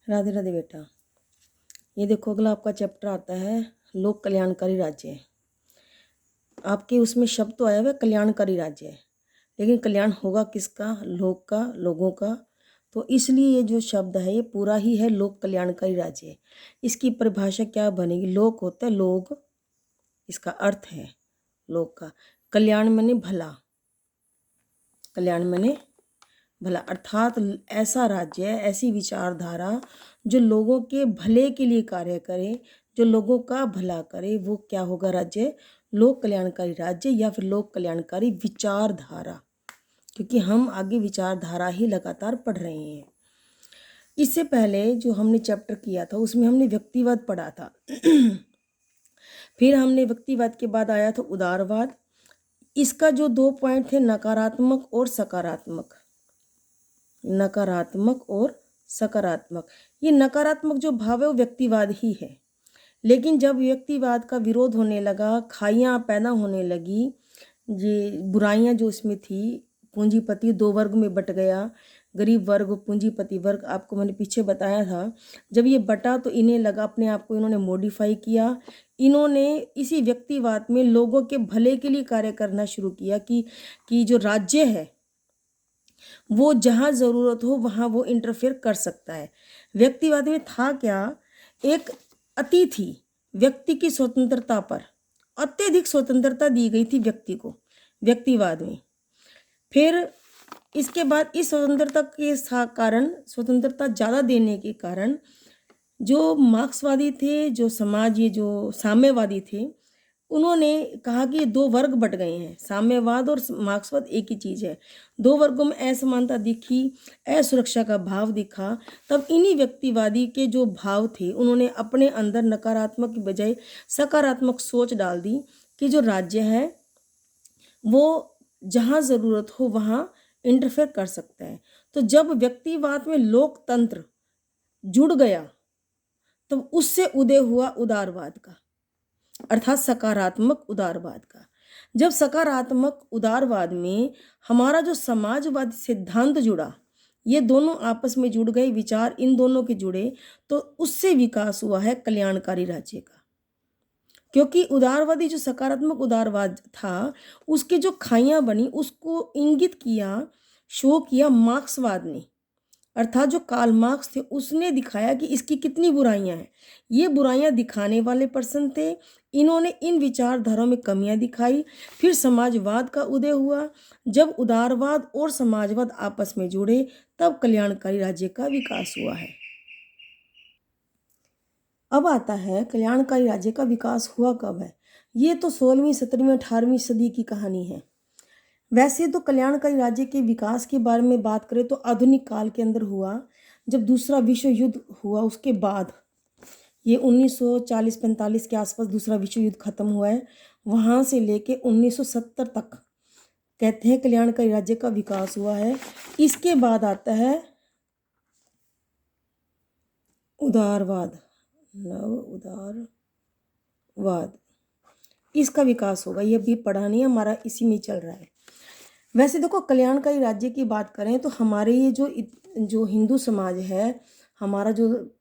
राधे राधे बेटा। ये देखो अगला आपका चैप्टर आता है लोक कल्याणकारी राज्य। आपके उसमें शब्द तो आया हुआ है कल्याणकारी राज्य, लेकिन कल्याण होगा किसका? लोक का, लोगों का। तो इसलिए ये जो शब्द है ये पूरा ही है लोक कल्याणकारी राज्य। इसकी परिभाषा क्या बनेगी? लोक होता है लोग, इसका अर्थ है लोक का। कल्याण माने भला, कल्याण माने भला, अर्थात ऐसा राज्य, ऐसी विचारधारा जो लोगों के भले के लिए कार्य करे, जो लोगों का भला करे, वो क्या होगा? राज्य लोक कल्याणकारी राज्य या फिर लोक कल्याणकारी विचारधारा, क्योंकि हम आगे विचारधारा ही लगातार पढ़ रहे हैं। इससे पहले जो हमने चैप्टर किया था उसमें हमने व्यक्तिवाद पढ़ा था फिर हमने व्यक्तिवाद के बाद आया था उदारवाद। इसका जो 2 पॉइंट थे नकारात्मक और सकारात्मक, नकारात्मक और सकारात्मक। ये नकारात्मक जो भाव है वो व्यक्तिवाद ही है, लेकिन जब व्यक्तिवाद का विरोध होने लगा, खाइयाँ पैदा होने लगी, ये बुराइयाँ जो इसमें थी, पूंजीपति 2 वर्ग में बट गया, गरीब वर्ग, पूंजीपति वर्ग। आपको मैंने पीछे बताया था जब ये बटा तो इन्हें लगा अपने आप को इन्होंने मॉडिफाई किया। इन्होंने इसी व्यक्तिवाद में लोगों के भले के लिए कार्य करना शुरू किया कि जो राज्य है वो जहाँ ज़रूरत हो वहाँ वो इंटरफेयर कर सकता है। व्यक्तिवाद में था क्या? एक अति थी व्यक्ति की स्वतंत्रता पर, अत्यधिक स्वतंत्रता दी गई थी व्यक्ति को व्यक्तिवाद में। फिर इसके बाद इस स्वतंत्रता के कारण, स्वतंत्रता ज़्यादा देने के कारण जो मार्क्सवादी थे, जो समाज, ये जो साम्यवादी थे, उन्होंने कहा कि ये 2 वर्ग बट गए हैं। साम्यवाद और मार्क्सवाद एक ही चीज़ है। 2 वर्गों में असमानता दिखी, असुरक्षा का भाव दिखा। तब इन्हीं व्यक्तिवादी के जो भाव थे उन्होंने अपने अंदर नकारात्मक की बजाय सकारात्मक सोच डाल दी कि जो राज्य है वो जहाँ ज़रूरत हो वहाँ इंटरफेयर कर सकता है। तो जब व्यक्तिवाद में लोकतंत्र जुड़ गया तो उससे उदय हुआ उदारवाद का, अर्थात सकारात्मक उदारवाद का। जब सकारात्मक उदारवाद में हमारा जो समाजवादी सिद्धांत जुड़ा, ये दोनों आपस में जुड़ गए, विचार इन दोनों के जुड़े, तो उससे विकास हुआ है कल्याणकारी राज्य का। क्योंकि उदारवादी जो सकारात्मक उदारवाद था उसकी जो खाइयाँ बनी उसको इंगित किया, शो किया मार्क्सवाद ने, अर्थात जो कार्ल मार्क्स थे उसने दिखाया कि इसकी कितनी बुराइयां हैं। ये बुराइयां दिखाने वाले पर्सन थे, इन्होंने इन विचारधाराओं में कमियां दिखाई। फिर समाजवाद का उदय हुआ। जब उदारवाद और समाजवाद आपस में जुड़े तब कल्याणकारी राज्य का विकास हुआ है। अब आता है कल्याणकारी राज्य का विकास हुआ कब है। ये तो 16वीं 17वीं 18वीं सदी की कहानी है। वैसे तो कल्याणकारी राज्य के विकास के बारे में बात करें तो आधुनिक काल के अंदर हुआ, जब दूसरा विश्व युद्ध हुआ उसके बाद, ये 1940-45 के आसपास दूसरा विश्व युद्ध खत्म हुआ है। वहाँ से लेके 1970 तक कहते हैं कल्याणकारी राज्य का विकास हुआ है। इसके बाद आता है उदारवाद, नव उदारवाद, इसका विकास होगा। ये अभी पढ़ा नहीं, हमारा इसी में चल रहा है। वैसे देखो कल्याणकारी राज्य की बात करें तो हमारे ये जो हिंदू समाज है, हमारा जो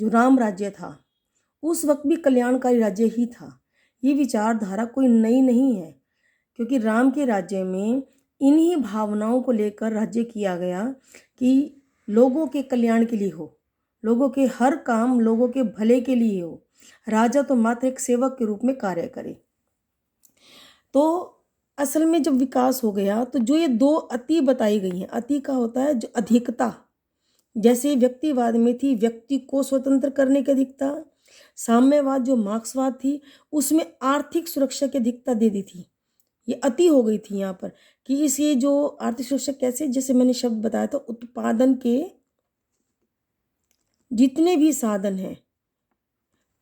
राम राज्य था उस वक्त भी कल्याणकारी राज्य ही था। ये विचारधारा कोई नई नहीं है, क्योंकि राम के राज्य में इन्हीं भावनाओं को लेकर राज्य किया गया कि लोगों के कल्याण के लिए हो, लोगों के हर काम लोगों के भले के लिए हो, राजा तो मात्र एक सेवक के रूप में कार्य करे। तो असल में जब विकास हो गया तो जो ये 2 अति बताई गई हैं, अति का होता है जो अधिकता, जैसे व्यक्तिवाद में थी व्यक्ति को स्वतंत्र करने की अधिकता, साम्यवाद जो मार्क्सवाद थी उसमें आर्थिक सुरक्षा की अधिकता दे दी थी। ये अति हो गई थी यहाँ पर कि इस ये जो आर्थिक सुरक्षा कैसे, जैसे मैंने शब्द बताया था, उत्पादन के जितने भी साधन हैं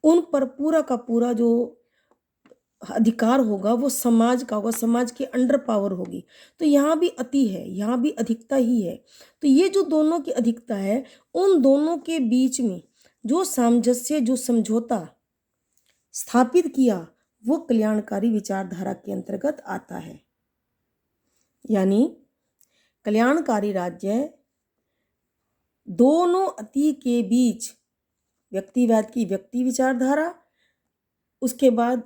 उन पर पूरा का पूरा जो अधिकार होगा वो समाज का होगा, समाज के अंडर पावर होगी। तो यहाँ भी अति है, यहाँ भी अधिकता ही है। तो ये जो दोनों की अधिकता है, उन दोनों के बीच में जो सामंजस्य, जो समझौता स्थापित किया वो कल्याणकारी विचारधारा के अंतर्गत आता है। यानी कल्याणकारी राज्य दोनों अति के बीच व्यक्तिवाद की व्यक्ति विचारधारा, उसके बाद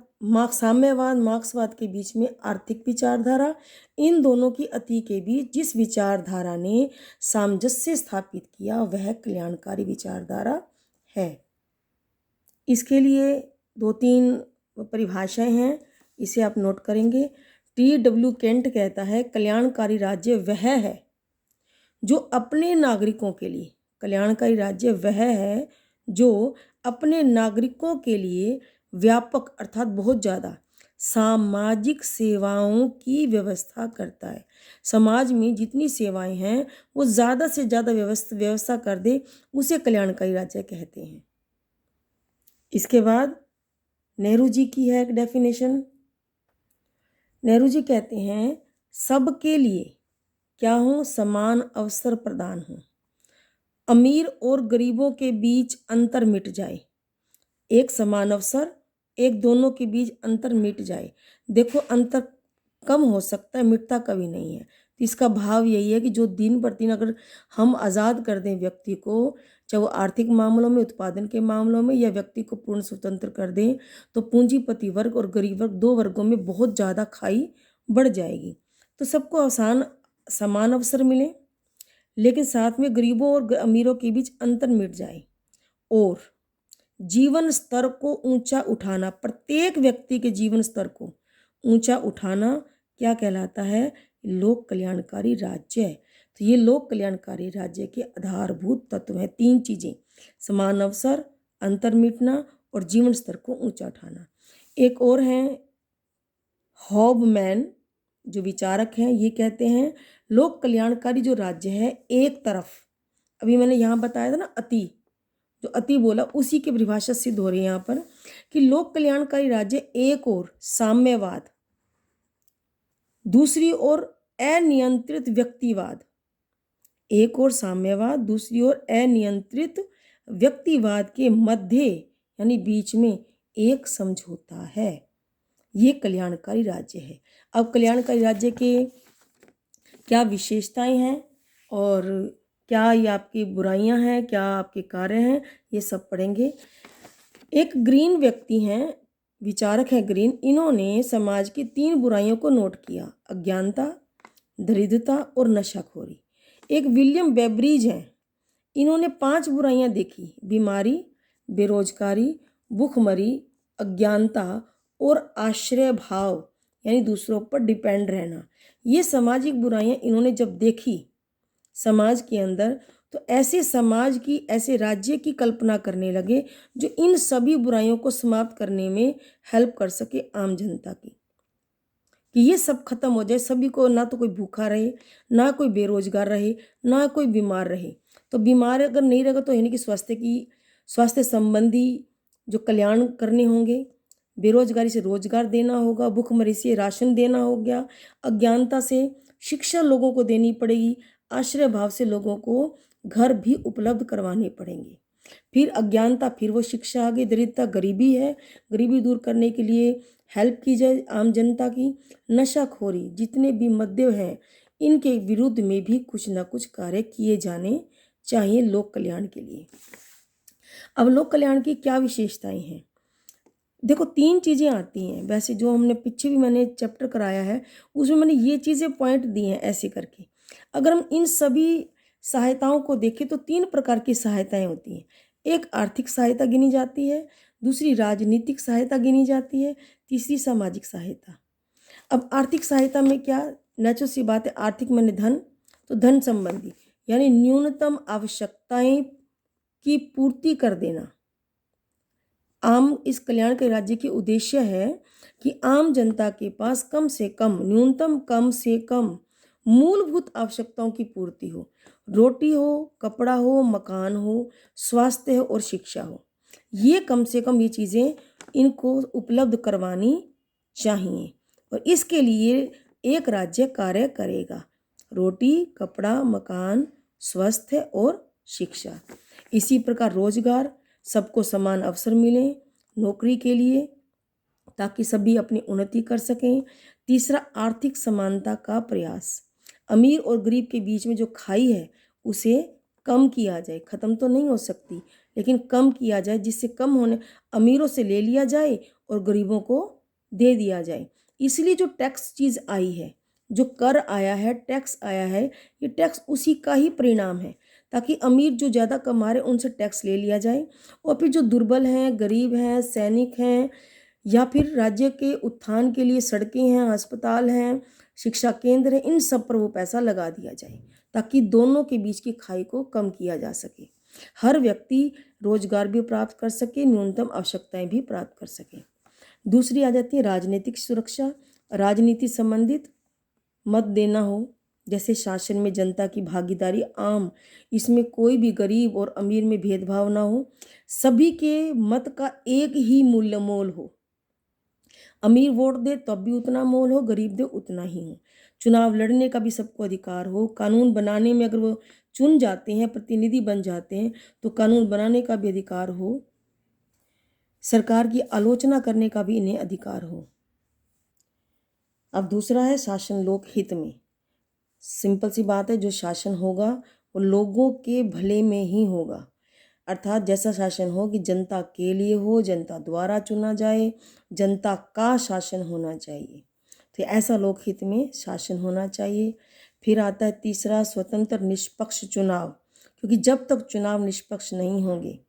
साम्यवाद मार्क्सवाद के बीच में आर्थिक विचारधारा, इन दोनों की अति के बीच जिस विचारधारा ने सामंजस्य स्थापित किया वह कल्याणकारी विचारधारा है। इसके लिए 2-3 परिभाषाएं हैं, इसे आप नोट करेंगे। T.W. केंट कहता है कल्याणकारी राज्य वह है जो अपने नागरिकों के लिए, कल्याणकारी राज्य वह है जो अपने नागरिकों के लिए व्यापक अर्थात बहुत ज़्यादा सामाजिक सेवाओं की व्यवस्था करता है। समाज में जितनी सेवाएं हैं वो ज़्यादा से ज़्यादा व्यवस्था कर दे, उसे कल्याणकारी राज्य कहते हैं। इसके बाद नेहरू जी की है एक डेफिनेशन। नेहरू जी कहते हैं सबके लिए क्या हो, समान अवसर प्रदान हो, अमीर और गरीबों के बीच अंतर मिट जाए, एक समान अवसर, एक दोनों के बीच अंतर मिट जाए। देखो अंतर कम हो सकता है, मिटता कभी नहीं है। तो इसका भाव यही है कि जो दिन पर दिन अगर हम आज़ाद कर दें व्यक्ति को, चाहे वो आर्थिक मामलों में, उत्पादन के मामलों में, या व्यक्ति को पूर्ण स्वतंत्र कर दें, तो पूंजीपति वर्ग और गरीब वर्ग, दो वर्गों में बहुत ज़्यादा खाई बढ़ जाएगी। तो सबको समान अवसर मिले, लेकिन साथ में गरीबों और अमीरों के बीच अंतर मिट जाए, और जीवन स्तर को ऊंचा उठाना, प्रत्येक व्यक्ति के जीवन स्तर को ऊंचा उठाना क्या कहलाता है, लोक कल्याणकारी राज्य। तो ये लोक कल्याणकारी राज्य के आधारभूत तत्व हैं 3 चीज़ें, समान अवसर, अंतर मिटना और जीवन स्तर को ऊंचा उठाना। एक और हैं हॉबमैन जो विचारक हैं, ये कहते हैं लोक कल्याणकारी जो राज्य है एक तरफ, अभी मैंने यहाँ बताया था ना अति, जो अति बोला उसी की परिभाषा सिद्ध हो रही है यहाँ पर कि लोक कल्याणकारी राज्य एक और साम्यवाद, दूसरी ओर अनियंत्रित व्यक्तिवाद, एक और साम्यवाद दूसरी ओर अनियंत्रित व्यक्तिवाद के मध्य यानी बीच में एक समझौता है, ये कल्याणकारी राज्य है। अब कल्याणकारी राज्य के क्या विशेषताएं हैं और क्या ये आपकी बुराइयां हैं, क्या आपके कार्य हैं, ये सब पढ़ेंगे। एक ग्रीन व्यक्ति हैं, विचारक हैं ग्रीन, इन्होंने समाज की 3 बुराइयों को नोट किया, अज्ञानता, दरिद्रता और नशाखोरी। एक विलियम बेब्रिज हैं, इन्होंने 5 बुराइयां देखी, बीमारी, बेरोजगारी, भूखमरी, अज्ञानता और आश्रय भाव यानी दूसरों पर डिपेंड रहना। ये सामाजिक बुराइयां इन्होंने जब देखी समाज के अंदर, तो ऐसे समाज की, ऐसे राज्य की कल्पना करने लगे जो इन सभी बुराइयों को समाप्त करने में हेल्प कर सके आम जनता की, कि ये सब खत्म हो जाए, सभी को, ना तो कोई भूखा रहे, ना कोई बेरोजगार रहे, ना कोई बीमार रहे। तो बीमार अगर नहीं रहेगा तो यानी कि स्वास्थ्य संबंधी जो कल्याण करने होंगे, बेरोजगारी से रोजगार देना होगा, भूखमरी से राशन देना हो गया, अज्ञानता से शिक्षा लोगों को देनी पड़ेगी, आश्रय भाव से लोगों को घर भी उपलब्ध करवाने पड़ेंगे। फिर अज्ञानता, फिर वो शिक्षा आ गई, दरिद्रता गरीबी है, गरीबी दूर करने के लिए हेल्प की जाए आम जनता की, नशाखोरी, जितने भी मद्य हैं इनके विरुद्ध में भी कुछ ना कुछ कार्य किए जाने चाहिए लोक कल्याण के लिए। अब लोक कल्याण की क्या विशेषताएं हैं, देखो 3 चीज़ें आती हैं, वैसे जो हमने पीछे भी मैंने चैप्टर कराया है उसमें मैंने ये चीज़ें पॉइंट दी हैं ऐसे करके। अगर हम इन सभी सहायताओं को देखें तो 3 प्रकार की सहायताएं होती हैं। एक आर्थिक सहायता गिनी जाती है, दूसरी राजनीतिक सहायता गिनी जाती है, तीसरी सामाजिक सहायता। अब आर्थिक सहायता में क्या, नेचुरल सी बात है, आर्थिक माने धन, तो धन संबंधी यानी न्यूनतम आवश्यकताएं की पूर्ति कर देना। आम इस कल्याणकारी राज्य की उद्देश्य है कि आम जनता के पास कम से कम, न्यूनतम कम से कम मूलभूत आवश्यकताओं की पूर्ति हो, रोटी हो, कपड़ा हो, मकान हो, स्वास्थ्य हो और शिक्षा हो, ये कम से कम ये चीज़ें इनको उपलब्ध करवानी चाहिए। और इसके लिए एक राज्य कार्य करेगा, रोटी, कपड़ा, मकान, स्वास्थ्य और शिक्षा। इसी प्रकार रोजगार, सबको समान अवसर मिले नौकरी के लिए ताकि सभी अपनी उन्नति कर सकें। तीसरा आर्थिक समानता का प्रयास, अमीर और गरीब के बीच में जो खाई है उसे कम किया जाए, ख़त्म तो नहीं हो सकती, लेकिन कम किया जाए, जिससे कम होने अमीरों से ले लिया जाए और गरीबों को दे दिया जाए। इसलिए जो टैक्स चीज़ आई है, जो कर आया है, टैक्स आया है, ये टैक्स उसी का ही परिणाम है, ताकि अमीर जो ज़्यादा कमा रहे उनसे टैक्स ले लिया जाए और फिर जो दुर्बल हैं, गरीब हैं, सैनिक हैं या फिर राज्य के उत्थान के लिए सड़कें हैं, अस्पताल हैं, शिक्षा केंद्र हैं, इन सब पर वो पैसा लगा दिया जाए, ताकि दोनों के बीच की खाई को कम किया जा सके। हर व्यक्ति रोजगार भी प्राप्त कर सके, न्यूनतम आवश्यकताएं भी प्राप्त कर सके। दूसरी आ जाती है राजनीतिक सुरक्षा। राजनीति संबंधित मत देना हो, जैसे शासन में जनता की भागीदारी आम, इसमें कोई भी गरीब और अमीर में भेदभाव ना हो, सभी के मत का एक ही मूल्य मोल हो। अमीर वोट दे तब भी उतना मोल हो, गरीब दे उतना ही हो। चुनाव लड़ने का भी सबको अधिकार हो। कानून बनाने में अगर वो चुन जाते हैं, प्रतिनिधि बन जाते हैं, तो कानून बनाने का भी अधिकार हो। सरकार की आलोचना करने का भी इन्हें अधिकार हो। अब दूसरा है शासन लोक हित में। सिंपल सी बात है, जो शासन होगा वो लोगों के भले में ही होगा, अर्थात जैसा शासन हो कि जनता के लिए हो, जनता द्वारा चुना जाए, जनता का शासन होना चाहिए। तो ऐसा लोकहित में शासन होना चाहिए। फिर आता है तीसरा, स्वतंत्र निष्पक्ष चुनाव, क्योंकि जब तक चुनाव निष्पक्ष नहीं होंगे,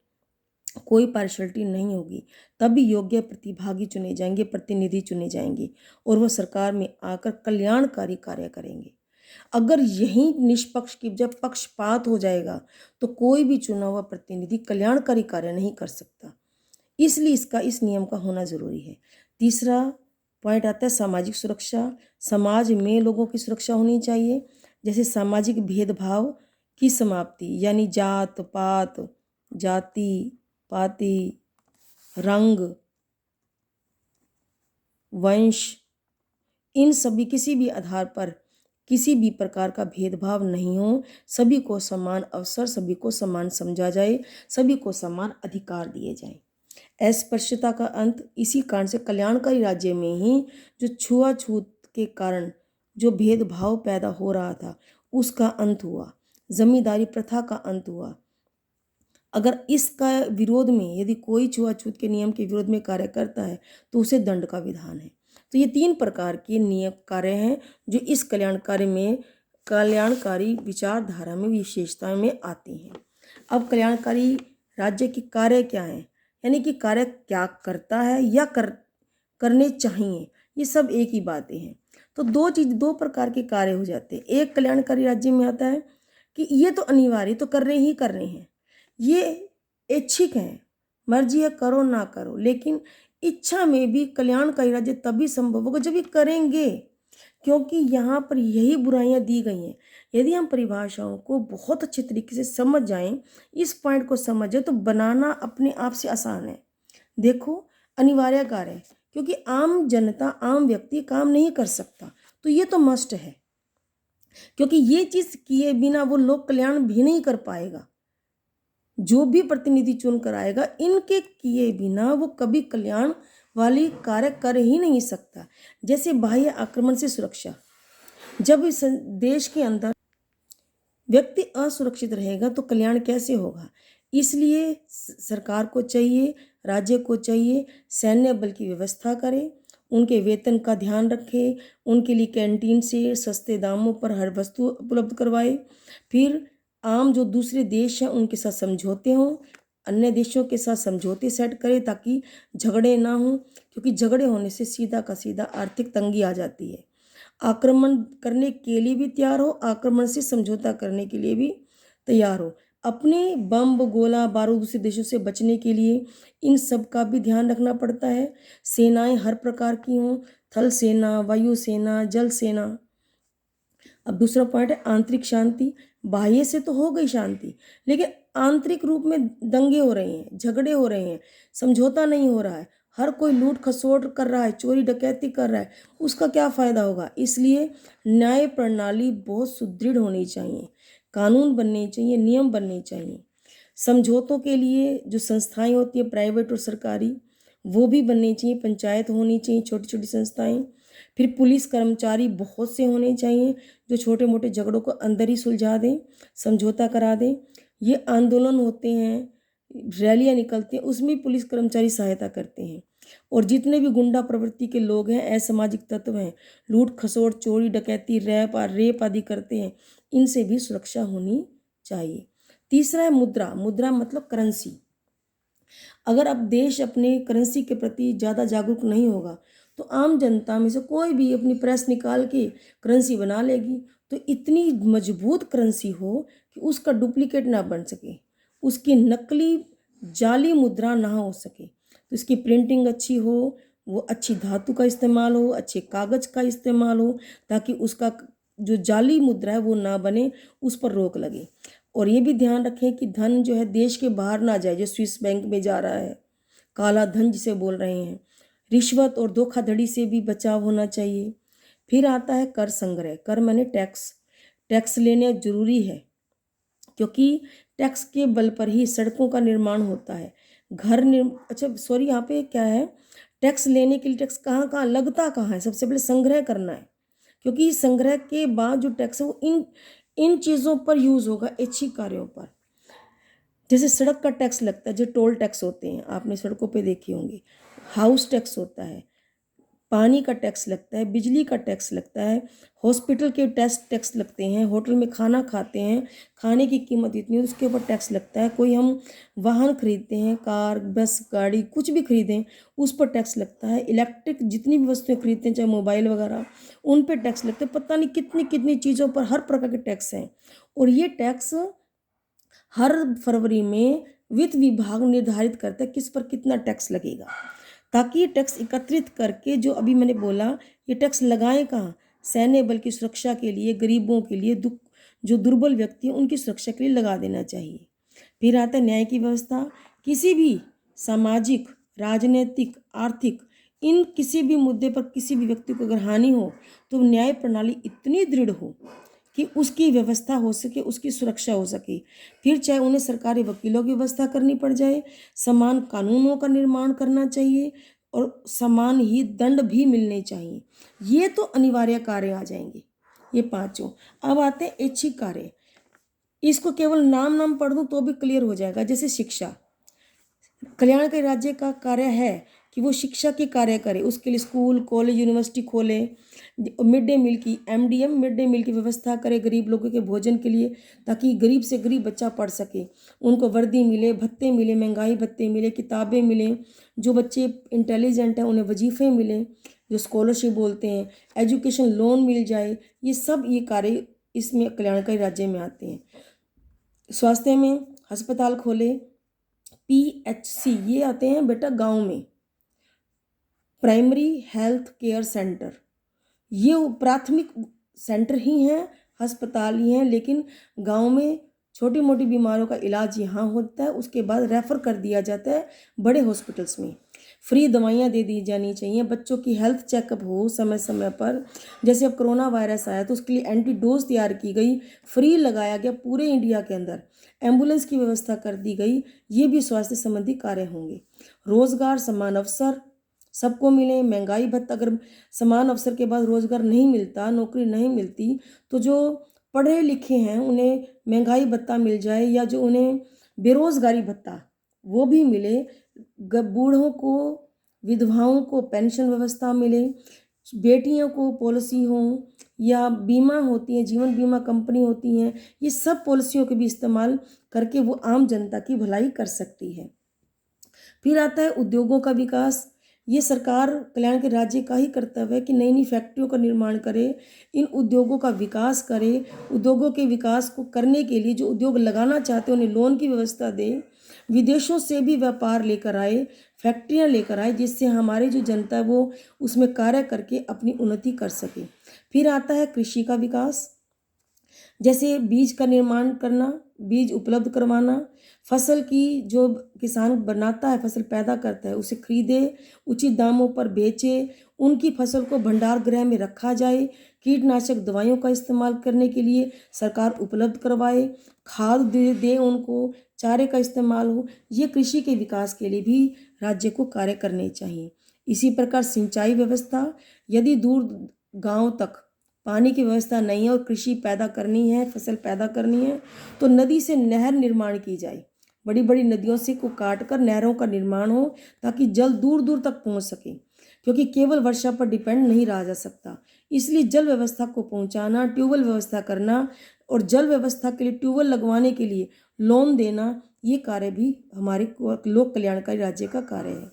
कोई पार्शलिटी नहीं होगी, तभी योग्य प्रतिभागी चुने जाएंगे, प्रतिनिधि चुने जाएंगे और वह सरकार में आकर कल्याणकारी कार्य करेंगे। अगर यही निष्पक्ष की जब पक्षपात हो जाएगा, तो कोई भी चुना हुआ प्रतिनिधि कल्याणकारी कार्य नहीं कर सकता। इसलिए इस नियम का होना जरूरी है। तीसरा पॉइंट आता है सामाजिक सुरक्षा। समाज में लोगों की सुरक्षा होनी चाहिए, जैसे सामाजिक भेदभाव की समाप्ति, यानी जात पात, जाति पाति, रंग, वंश, इन सभी किसी भी आधार पर किसी भी प्रकार का भेदभाव नहीं हो, सभी को समान अवसर, सभी को समान समझा जाए, सभी को समान अधिकार दिए जाएं। अस्पृश्यता का अंत। इसी कारण से कल्याणकारी राज्य में ही जो छुआछूत के कारण जो भेदभाव पैदा हो रहा था, उसका अंत हुआ। जमींदारी प्रथा का अंत हुआ। अगर इसका विरोध में यदि कोई छुआछूत के नियम के विरोध में कार्य करता है, तो उसे दंड का विधान है। तो ये 3 प्रकार के नियम कार्य हैं जो इस कल्याणकारी विचारधारा में, विशेषताएं में आती हैं। अब कल्याणकारी राज्य के कार्य क्या हैं, यानी कि कार्य क्या करता है या करने चाहिए, ये सब एक ही बातें हैं। तो दो प्रकार के कार्य हो जाते हैं। एक कल्याणकारी राज्य में आता है कि ये तो अनिवार्य, तो करने ही करने हैं, ये ऐच्छिक हैं, मर्जी है करो ना करो, लेकिन इच्छा में भी कल्याणकारी राज्य तभी संभव होगा जब ये करेंगे, क्योंकि यहाँ पर यही बुराइयां दी गई हैं। यदि हम परिभाषाओं को बहुत अच्छे तरीके से समझ जाएं, इस पॉइंट को समझें, तो बनाना अपने आप से आसान है। देखो, अनिवार्य कार्य है, क्योंकि आम जनता, आम व्यक्ति काम नहीं कर सकता, तो ये तो मस्ट है, क्योंकि ये चीज़ किए बिना वो लोक कल्याण भी नहीं कर पाएगा। जो भी प्रतिनिधि चुन कर आएगा, इनके किए बिना वो कभी कल्याण वाली कार्य कर ही नहीं सकता। जैसे बाह्य आक्रमण से सुरक्षा, जब इस देश के अंदर व्यक्ति असुरक्षित रहेगा तो कल्याण कैसे होगा। इसलिए सरकार को चाहिए, राज्य को चाहिए, सैन्य बल की व्यवस्था करे, उनके वेतन का ध्यान रखे, उनके लिए कैंटीन से सस्ते दामों पर हर वस्तु उपलब्ध करवाए। फिर आम जो दूसरे देश हैं उनके साथ समझौते हों, अन्य देशों के साथ समझौते सेट करें ताकि झगड़े ना हों, क्योंकि झगड़े होने से सीधा का सीधा आर्थिक तंगी आ जाती है। आक्रमण करने के लिए भी तैयार हो, आक्रमण से समझौता करने के लिए भी तैयार हो। अपने बम गोला बारूद दूसरे देशों से बचने के लिए इन सब का भी ध्यान रखना पड़ता है। सेनाएं हर प्रकार की हों, थल सेना, वायु सेना, जल सेना। अब दूसरा पॉइंट है आंतरिक शांति। बाह्य से तो हो गई शांति, लेकिन आंतरिक रूप में दंगे हो रहे हैं, झगड़े हो रहे हैं, समझौता नहीं हो रहा है, हर कोई लूट खसोट कर रहा है, चोरी डकैती कर रहा है, उसका क्या फायदा होगा। इसलिए न्याय प्रणाली बहुत सुदृढ़ होनी चाहिए, कानून बनने चाहिए, नियम बनने चाहिए। समझौतों के लिए जो संस्थाएं होती है प्राइवेट और सरकारी, वो भी बननी चाहिए, पंचायत होनी चाहिए, छोटी छोटी संस्थाएं। फिर पुलिस कर्मचारी बहुत से होने चाहिए जो छोटे मोटे झगड़ों को अंदर ही सुलझा दें, समझौता करा दें। ये आंदोलन होते हैं, रैलियाँ निकलती हैं, उसमें पुलिस कर्मचारी सहायता करते हैं। और जितने भी गुंडा प्रवृत्ति के लोग हैं, असामाजिक तत्व हैं, लूट खसोट चोरी डकैती रेप आदि करते हैं, इनसे भी सुरक्षा होनी चाहिए। तीसरा है मुद्रा। मुद्रा मतलब करेंसी। अगर अब देश अपने करेंसी के प्रति ज़्यादा जागरूक नहीं होगा तो आम जनता में से कोई भी अपनी प्रेस निकाल के करेंसी बना लेगी। तो इतनी मजबूत करेंसी हो कि उसका डुप्लीकेट ना बन सके, उसकी नकली जाली मुद्रा ना हो सके। तो इसकी प्रिंटिंग अच्छी हो, वो अच्छी धातु का इस्तेमाल हो, अच्छे कागज़ का इस्तेमाल हो, ताकि उसका जो जाली मुद्रा है वो ना बने, उस पर रोक लगे। और ये भी ध्यान रखें कि धन जो है देश के बाहर ना जाए, जो स्विस बैंक में जा रहा है, काला धन जिसे बोल रहे हैं। रिश्वत और धोखाधड़ी से भी बचाव होना चाहिए। फिर आता है कर संग्रह। कर माने टैक्स। टैक्स लेने जरूरी है, क्योंकि टैक्स के बल पर ही सड़कों का निर्माण होता है, अच्छा सॉरी, यहाँ पे क्या है, टैक्स लेने के लिए टैक्स कहाँ कहाँ लगता, कहाँ है, सबसे पहले संग्रह करना है। क्योंकि संग्रह के बाद जो टैक्स है वो इन इन चीज़ों पर यूज़ होगा, ऐच्छिक कार्यों पर। जैसे सड़क का टैक्स लगता है, जो टोल टैक्स होते हैं, आपने सड़कों पे देखे होंगे। हाउस टैक्स होता है, पानी का टैक्स लगता है, बिजली का टैक्स लगता है, हॉस्पिटल के टैक्स लगते हैं, होटल में खाना खाते हैं, खाने की कीमत इतनी है उसके ऊपर टैक्स लगता है। कोई हम वाहन खरीदते हैं, कार बस गाड़ी कुछ भी खरीदें, उस पर टैक्स लगता है। इलेक्ट्रिक जितनी भी वस्तुएं खरीदते हैं, चाहे मोबाइल वगैरह, उन पर टैक्स लगते हैं। पता नहीं कितनी कितनी चीज़ों पर हर प्रकार के टैक्स हैं। और ये टैक्स हर फरवरी में वित्त विभाग निर्धारित करता है किस पर कितना टैक्स लगेगा, ताकि ये टैक्स एकत्रित करके, जो अभी मैंने बोला, ये टैक्स लगाएं कहाँ, सैन्य बल की सुरक्षा के लिए, गरीबों के लिए, जो दुर्बल व्यक्ति हैं उनकी सुरक्षा के लिए लगा देना चाहिए। फिर आता है न्याय की व्यवस्था। किसी भी सामाजिक, राजनीतिक, आर्थिक, इन किसी भी मुद्दे पर किसी भी व्यक्ति को अगर हानि हो तो न्याय प्रणाली इतनी दृढ़ हो कि उसकी व्यवस्था हो सके, उसकी सुरक्षा हो सके। फिर चाहे उन्हें सरकारी वकीलों की व्यवस्था करनी पड़ जाए, समान कानूनों का निर्माण करना चाहिए और समान ही दंड भी मिलने चाहिए। ये तो अनिवार्य कार्य आ जाएंगे, ये पांचों। अब आते हैं ऐच्छिक कार्य। इसको केवल नाम नाम पढ़ दूं तो भी क्लियर हो जाएगा। जैसे शिक्षा, कल्याणकारी राज्य का कार्य है कि वो शिक्षा के कार्य करे, उसके लिए स्कूल कॉलेज यूनिवर्सिटी खोले, मिड डे मील की एमडीएम मिड डे मील की व्यवस्था करे गरीब लोगों के भोजन के लिए, ताकि गरीब से गरीब बच्चा पढ़ सके, उनको वर्दी मिले, भत्ते मिले, महंगाई भत्ते मिले, किताबें मिले, जो बच्चे इंटेलिजेंट हैं उन्हें वजीफ़े मिले, जो स्कॉलरशिप बोलते हैं, एजुकेशन लोन मिल जाए। ये सब ये कार्य इसमें कल्याणकारी राज्य में आते हैं। स्वास्थ्य में अस्पताल खोले, पीएचसी, ये आते हैं बेटा गांव में, प्राइमरी हेल्थ केयर सेंटर। ये प्राथमिक सेंटर ही हैं, अस्पताल ही हैं, लेकिन गांव में छोटी मोटी बीमारियों का इलाज यहाँ होता है, उसके बाद रेफ़र कर दिया जाता है बड़े हॉस्पिटल्स में। फ्री दवाइयाँ दे दी जानी चाहिए, बच्चों की हेल्थ चेकअप हो समय समय पर। जैसे अब कोरोना वायरस आया तो उसके लिए एंटी डोज तैयार की गई, फ्री लगाया गया पूरे इंडिया के अंदर, एम्बुलेंस की व्यवस्था कर दी गई। ये भी स्वास्थ्य संबंधी कार्य होंगे। रोजगार, समान अवसर सबको मिले, महंगाई भत्ता, अगर समान अवसर के बाद रोजगार नहीं मिलता, नौकरी नहीं मिलती, तो जो पढ़े लिखे हैं उन्हें महंगाई भत्ता मिल जाए, या जो उन्हें बेरोजगारी भत्ता वो भी मिले। बूढ़ों को, विधवाओं को पेंशन व्यवस्था मिले, बेटियों को पॉलिसी हो, या बीमा होती है, जीवन बीमा कंपनी होती हैं, ये सब पॉलिसियों के भी इस्तेमाल करके वो आम जनता की भलाई कर सकती है। फिर आता है उद्योगों का विकास। ये सरकार, कल्याण के राज्य का ही कर्तव्य है कि नई नई फैक्ट्रियों का निर्माण करे, इन उद्योगों का विकास करे। उद्योगों के विकास को करने के लिए जो उद्योग लगाना चाहते हैं उन्हें लोन की व्यवस्था दे, विदेशों से भी व्यापार लेकर आए, फैक्ट्रियाँ लेकर आए, जिससे हमारी जो जनता है वो उसमें कार्य करके अपनी उन्नति कर सके। फिर आता है कृषि का विकास। जैसे बीज का निर्माण करना, बीज उपलब्ध करवाना, फसल की जो किसान बनाता है, फसल पैदा करता है, उसे खरीदे, उचित दामों पर बेचे, उनकी फसल को भंडार गृह में रखा जाए, कीटनाशक दवाइयों का इस्तेमाल करने के लिए सरकार उपलब्ध करवाए, खाद दे उनको, चारे का इस्तेमाल हो। ये कृषि के विकास के लिए भी राज्य को कार्य करने चाहिए। इसी प्रकार सिंचाई व्यवस्था, यदि दूर गांव तक पानी की व्यवस्था नहीं है और कृषि पैदा करनी है, फसल पैदा करनी है, तो नदी से नहर निर्माण की जाए। बड़ी बड़ी नदियों से को काट कर नहरों का निर्माण हो ताकि जल दूर दूर तक पहुंच सके, क्योंकि केवल वर्षा पर डिपेंड नहीं रहा जा सकता। इसलिए जल व्यवस्था को पहुंचाना, ट्यूबवेल व्यवस्था करना और जल व्यवस्था के लिए ट्यूबवेल लगवाने के लिए लोन देना, ये कार्य भी हमारे लोक कल्याणकारी राज्य का कार्य है।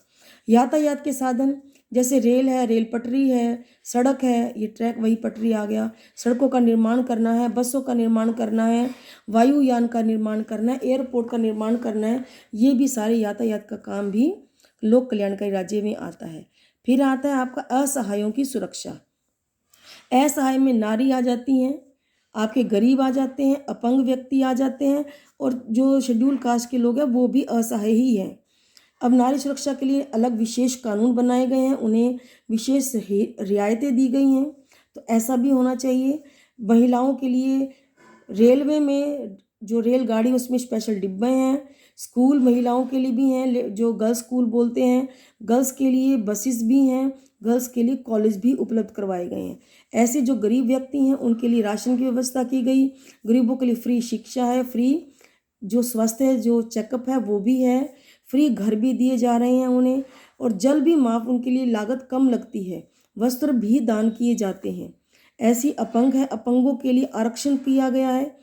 यातायात के साधन जैसे रेल है, रेल पटरी है, सड़क है, ये ट्रैक वही पटरी आ गया। सड़कों का निर्माण करना है, बसों का निर्माण करना है, वायुयान का निर्माण करना है, एयरपोर्ट का निर्माण करना है, ये भी सारे यातायात का काम भी लोक कल्याणकारी राज्य में आता है। फिर आता है आपका असहायों की सुरक्षा। असहाय में नारी आ जाती हैं, आपके गरीब आ जाते हैं, अपंग व्यक्ति आ जाते हैं, और जो शेड्यूल कास्ट के लोग हैं वो भी असहाय ही हैं। अब नारी सुरक्षा के लिए अलग विशेष कानून बनाए गए हैं, उन्हें विशेष रियायतें दी गई हैं। तो ऐसा भी होना चाहिए। महिलाओं के लिए रेलवे में जो रेलगाड़ी उसमें स्पेशल डिब्बे हैं, स्कूल महिलाओं के लिए भी हैं, जो गर्ल्स स्कूल बोलते हैं, गर्ल्स के लिए बसेस भी हैं, गर्ल्स के लिए कॉलेज भी उपलब्ध करवाए गए हैं। ऐसे जो गरीब व्यक्ति हैं उनके लिए राशन की व्यवस्था की गई, गरीबों के लिए फ्री शिक्षा है, फ्री जो स्वास्थ्य है, जो चेकअप है वो भी है, फ्री घर भी दिए जा रहे हैं उन्हें, और जल भी माफ, उनके लिए लागत कम लगती है, वस्त्र भी दान किए जाते हैं। ऐसी अपंग है, अपंगों के लिए आरक्षण किया गया है,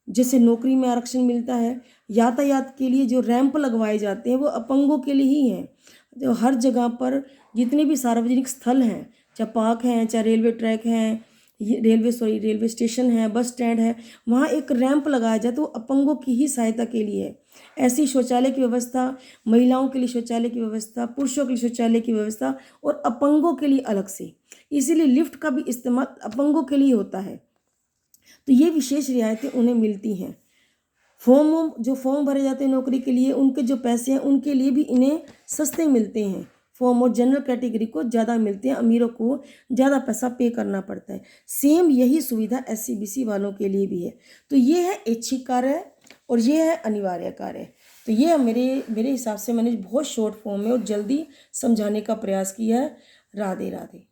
जैसे नौकरी में आरक्षण मिलता है। यातायात के लिए जो रैंप लगवाए जाते हैं वो अपंगों के लिए ही हैं। जो हर जगह पर जितने भी सार्वजनिक स्थल हैं, चाहे पार्क हैं, चाहे रेलवे ट्रैक हैं, रेलवे स्टेशन है, बस स्टैंड है, वहाँ एक रैंप लगाया जाए तो अपंगों की ही सहायता के लिए है। ऐसी शौचालय की व्यवस्था, महिलाओं के लिए शौचालय की व्यवस्था, पुरुषों के लिए शौचालय की व्यवस्था, और अपंगों के लिए अलग से। इसीलिए लिफ्ट का भी इस्तेमाल अपंगों के लिए होता है। तो ये विशेष रियायतें उन्हें मिलती हैं। फॉर्म भरे जाते हैं नौकरी के लिए, उनके जो पैसे हैं उनके लिए भी इन्हें सस्ते मिलते हैं फॉर्म, और जनरल कैटेगरी को ज़्यादा मिलते हैं, अमीरों को ज़्यादा पैसा पे करना पड़ता है। सेम यही सुविधा SC BC वालों के लिए भी है। तो ये है ऐच्छिक कार्य और ये है अनिवार्य कार्य। तो ये मेरे हिसाब से मैंने बहुत शॉर्ट फॉर्म में और जल्दी समझाने का प्रयास किया है। राधे राधे।